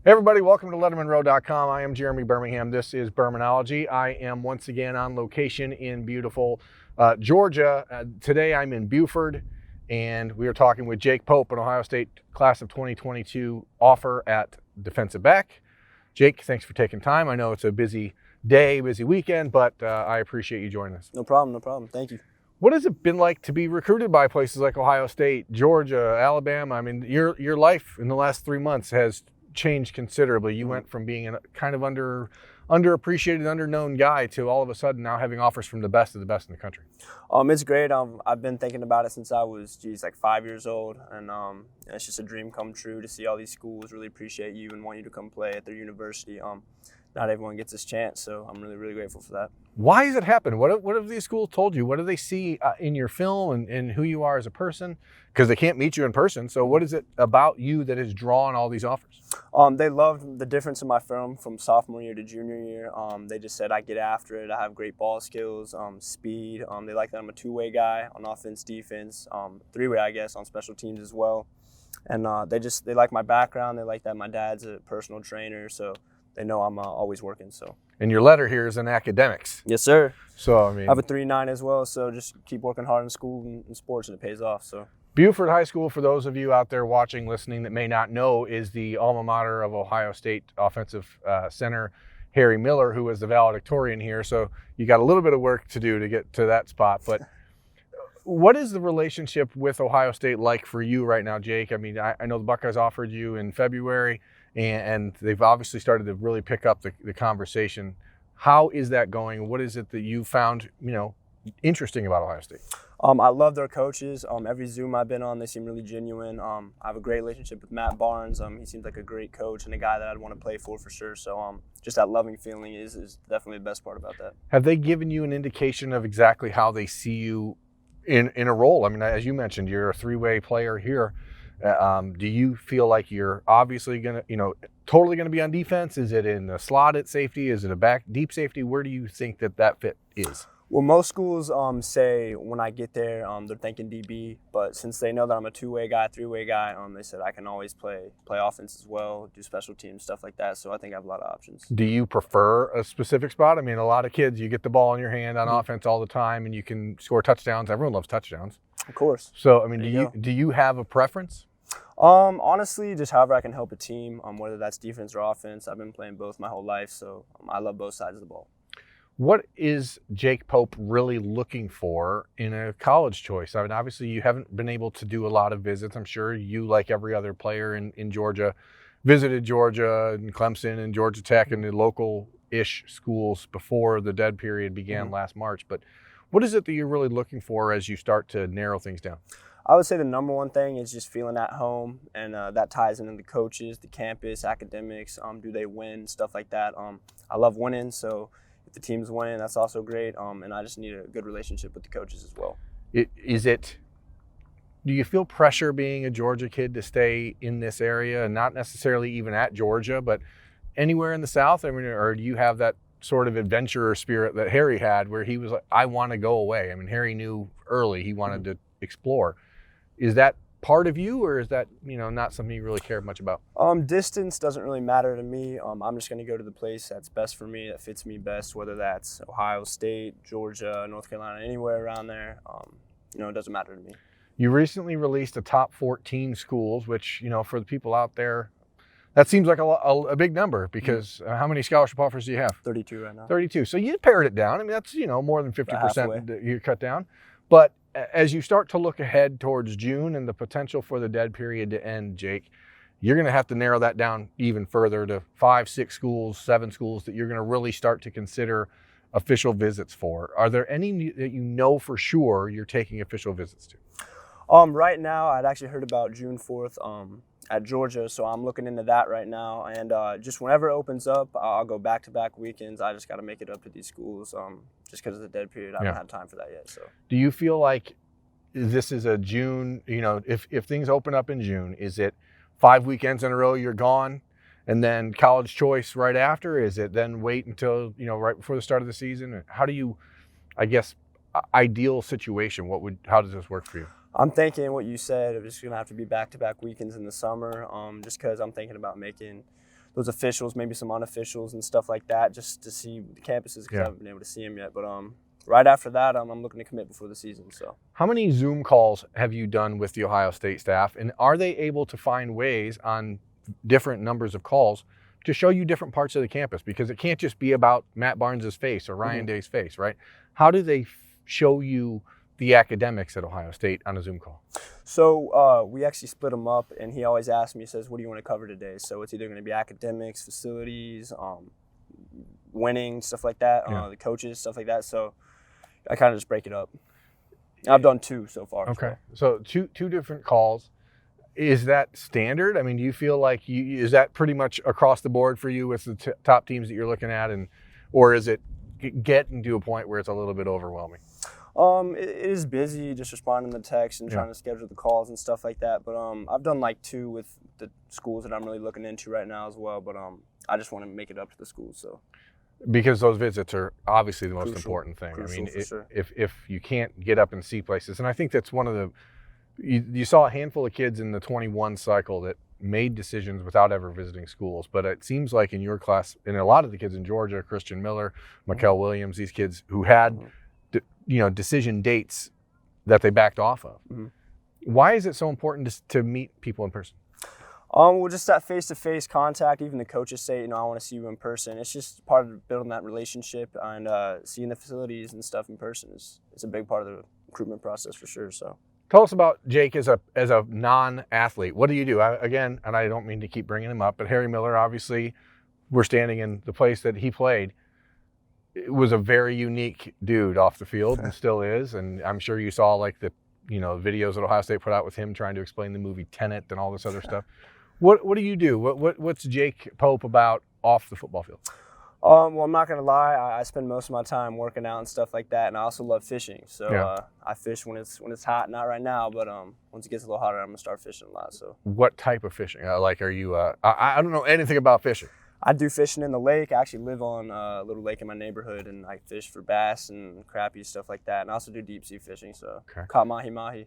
Hey everybody, welcome to LettermenRow.com. I am Jeremy Birmingham. This is Bermanology. I am once again on location in beautiful Georgia. Today I'm in Buford, and we are talking with Jake Pope, an Ohio State class of 2022 offer at defensive back. Jake, thanks for taking time. I know it's a busy day, busy weekend, but I appreciate you joining us. No problem. Thank you. What has it been like to be recruited by places like Ohio State, Georgia, Alabama? I mean, your life in the last 3 months has changed considerably. You went from being a kind of underappreciated, underknown guy to all of a sudden now having offers from the best of the best in the country. It's great. I've been thinking about it since I was, like 5 years old, and it's just a dream come true to see all these schools really appreciate you and want you to come play at their university. Not everyone gets this chance, so I'm really grateful for that. Why has it happened? What have these schools told you? What do they see in your film and who you are as a person? Because they can't meet you in person. So what is it about you that has drawn all these offers? They loved the difference in my film from sophomore year to junior year. They just said I get after it. I have great ball skills, speed. They like that I'm a two-way guy on offense, defense, three-way, I guess, on special teams as well. And they like my background. They like that my dad's a personal trainer, so they know I'm always working. So. And your letter here is in academics. Yes, sir. So I mean, I have a 3.9 as well. So just keep working hard in school and sports, and it pays off. So. Buford High School, for those of you out there watching, listening that may not know, is the alma mater of Ohio State offensive center Harry Miller, who was the valedictorian here. So you got a little bit of work to do to get to that spot. But what is the relationship with Ohio State like for you right now, Jake? I mean, I know the Buckeyes offered you in February, and they've obviously started to really pick up the conversation. How is that going? What is it that you found, interesting about Ohio State? I love their coaches. Every Zoom I've been on, they seem really genuine. I have a great relationship with Matt Barnes. He seems like a great coach and a guy that I'd want to play for sure. So just that loving feeling is definitely the best part about that. Have they given you an indication of exactly how they see you in a role? I mean, as you mentioned, you're a three-way player here. Do you feel like you're obviously going to, totally going to be on defense? Is it in the slot at safety? Is it a back deep safety? Where do you think that fit is? Well, most schools say when I get there, they're thinking DB. But since they know that I'm a two-way guy, three-way guy, they said I can always play offense as well, do special teams, stuff like that. So I think I have a lot of options. Do you prefer a specific spot? I mean, a lot of kids, you get the ball in your hand on offense all the time, and you can score touchdowns. Everyone loves touchdowns. Of course. So, I mean, do you have a preference? Honestly, just however I can help a team, whether that's defense or offense. I've been playing both my whole life, so I love both sides of the ball. What is Jake Pope really looking for in a college choice? I mean, obviously, you haven't been able to do a lot of visits. I'm sure you, like every other player in Georgia, visited Georgia and Clemson and Georgia Tech and the local-ish schools before the dead period began last March. But what is it that you're really looking for as you start to narrow things down? I would say the number one thing is just feeling at home, and that ties into the coaches, the campus, academics. Do they win, stuff like that. I love winning, so if the team's winning, that's also great. And I just need a good relationship with the coaches as well. Do you feel pressure being a Georgia kid to stay in this area, and not necessarily even at Georgia, but anywhere in the South? I mean, or do you have that sort of adventurer spirit that Harry had where he was like, I want to go away? I mean, Harry knew early he wanted to explore. Is that part of you, or is that, not something you really care much about? Distance doesn't really matter to me. I'm just going to go to the place that's best for me, that fits me best, whether that's Ohio State, Georgia, North Carolina, anywhere around there. It doesn't matter to me. You recently released a top 14 schools, which, for the people out there, that seems like a big number because how many scholarship offers do you have? 32 right now. 32. So you pared it down. I mean, that's, more than 50% that you cut down. But as you start to look ahead towards June and the potential for the dead period to end, Jake, you're going to have to narrow that down even further to 5, 6 schools, 7 schools that you're going to really start to consider official visits for. Are there any that for sure you're taking official visits to? Right now, I'd actually heard about June 4th at Georgia, so I'm looking into that right now. And just whenever it opens up, I'll go back-to-back weekends. I just got to make it up to these schools just because of the dead period. I haven't had time for that yet. So, do you feel like this is a June, if things open up in June, is it 5 weekends in a row you're gone and then college choice right after? Is it then wait until, right before the start of the season? How do you, ideal situation, how does this work for you? I'm thinking what you said, it's going to have to be back-to-back weekends in the summer, just because I'm thinking about making those officials, maybe some unofficials and stuff like that, just to see the campuses because I haven't been able to see them yet. But right after that, I'm looking to commit before the season. So, how many Zoom calls have you done with the Ohio State staff, and are they able to find ways on different numbers of calls to show you different parts of the campus? Because it can't just be about Matt Barnes's face or Ryan Day's face, right? How do they show you the academics at Ohio State on a Zoom call? So we actually split them up, and he always asks me, he says, what do you want to cover today? So it's either going to be academics, facilities, winning, stuff like that, the coaches, stuff like that. So I kind of just break it up. I've done 2 so far. Okay. So two different calls. Is that standard? I mean, do you feel like is that pretty much across the board for you with the top teams that you're looking at, or is it getting to a point where it's a little bit overwhelming? It is busy just responding to text and trying to schedule the calls and stuff like that. But I've done like 2 with the schools that I'm really looking into right now as well. But I just want to make it up to the schools. So because those visits are obviously the most important thing. Crucial, I mean, sure. if you can't get up and see places, and I think that's one of the you saw a handful of kids in the 21 cycle that made decisions without ever visiting schools. But it seems like in your class, and a lot of the kids in Georgia, Christian Miller, Mikel Williams, these kids who had decision dates that they backed off of. Why is it so important to meet people in person? Well, just that face-to-face contact. Even the coaches say, I want to see you in person. It's just part of building that relationship, and seeing the facilities and stuff in person is a big part of the recruitment process for sure. So, tell us about Jake as a non-athlete. What do you do? Again, and I don't mean to keep bringing him up, but Harry Miller, obviously, we're standing in the place that he played. It was a very unique dude off the field and still is. And I'm sure you saw like the videos that Ohio State put out with him trying to explain the movie Tenet and all this other stuff. What do you do? What's Jake Pope about off the football field? Well, I'm not gonna lie. I spend most of my time working out and stuff like that, and I also love fishing. So I fish when it's hot. Not right now, but once it gets a little hotter, I'm gonna start fishing a lot. So what type of fishing? Are you? I don't know anything about fishing. I do fishing in the lake. I actually live on a little lake in my neighborhood, and I fish for bass and crappie, stuff like that. And I also do deep sea fishing. So caught mahi.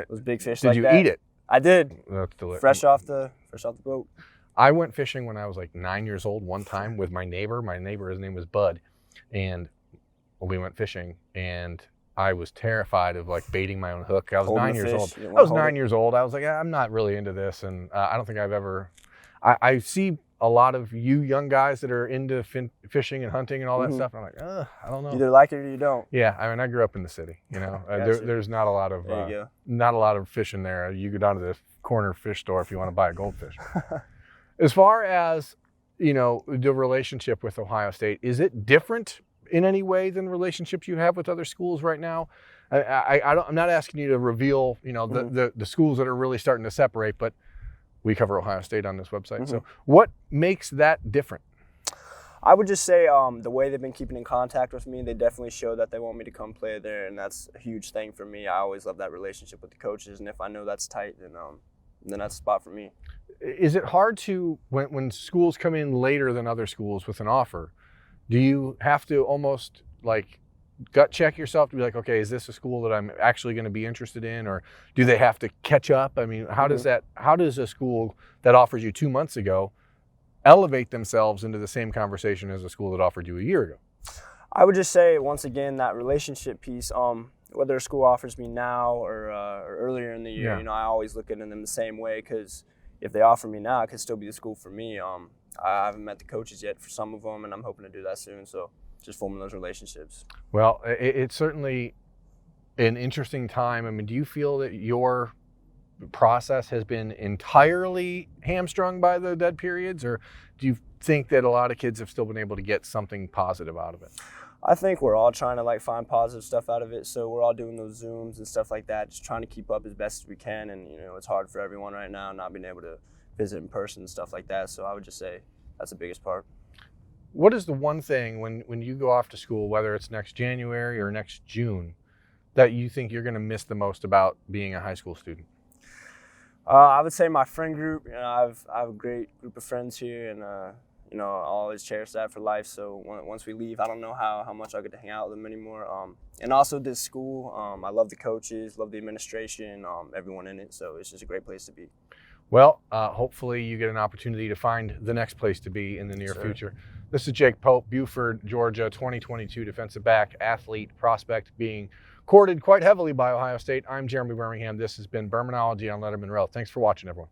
Those big fish. Did you eat it? I did. That's delicious. Fresh off the boat. I went fishing when I was like 9 years old one time with my neighbor. My neighbor, his name was Bud, and we went fishing, and I was terrified of like baiting my own hook. I was 9 years old. I was 9 years old. I was like, I'm not really into this, and I don't think I've ever. I see a lot of you young guys that are into fishing and hunting and all that stuff. And I'm like, I don't know. You either like it or you don't. Yeah, I mean, I grew up in the city. There's not a lot of fishing there. You go down to the corner fish store if you want to buy a goldfish. As far as the relationship with Ohio State, is it different in any way than relationships you have with other schools right now? I'm not asking you to reveal the schools that are really starting to separate, but we cover Ohio State on this website. So what makes that different? I would just say the way they've been keeping in contact with me, they definitely show that they want me to come play there, and that's a huge thing for me. I always love that relationship with the coaches, and if I know that's tight, then that's a spot for me. Is it hard to, when schools come in later than other schools with an offer, do you have to almost like gut check yourself to be like, okay, is this a school that I'm actually going to be interested in, or do they have to catch up? I mean, how does a school that offers you 2 months ago elevate themselves into the same conversation as a school that offered you a year ago? I would just say, once again, that relationship piece, whether a school offers me now or earlier in the year, I always look at them the same way, because if they offer me now, it could still be the school for me. I haven't met the coaches yet for some of them, and I'm hoping to do that soon. So just forming those relationships. Well, it's certainly an interesting time. I mean, do you feel that your process has been entirely hamstrung by the dead periods, or do you think that a lot of kids have still been able to get something positive out of it? I think we're all trying to find positive stuff out of it. So we're all doing those Zooms and stuff like that, just trying to keep up as best as we can. And it's hard for everyone right now not being able to visit in person and stuff like that. So I would just say that's the biggest part. What is the one thing when you go off to school, whether it's next January or next June, that you think you're going to miss the most about being a high school student? I would say my friend group. I have a great group of friends here, and I'll always cherish that for life. So once we leave, I don't know how much I'll get to hang out with them anymore. And also this school, I love the coaches, love the administration, everyone in it. So it's just a great place to be. Well, hopefully you get an opportunity to find the next place to be in the near future. This is Jake Pope, Buford, Georgia, 2022 defensive back, athlete, prospect, being courted quite heavily by Ohio State. I'm Jeremy Birmingham. This has been Bermanology on Lettermen Row. Thanks for watching, everyone.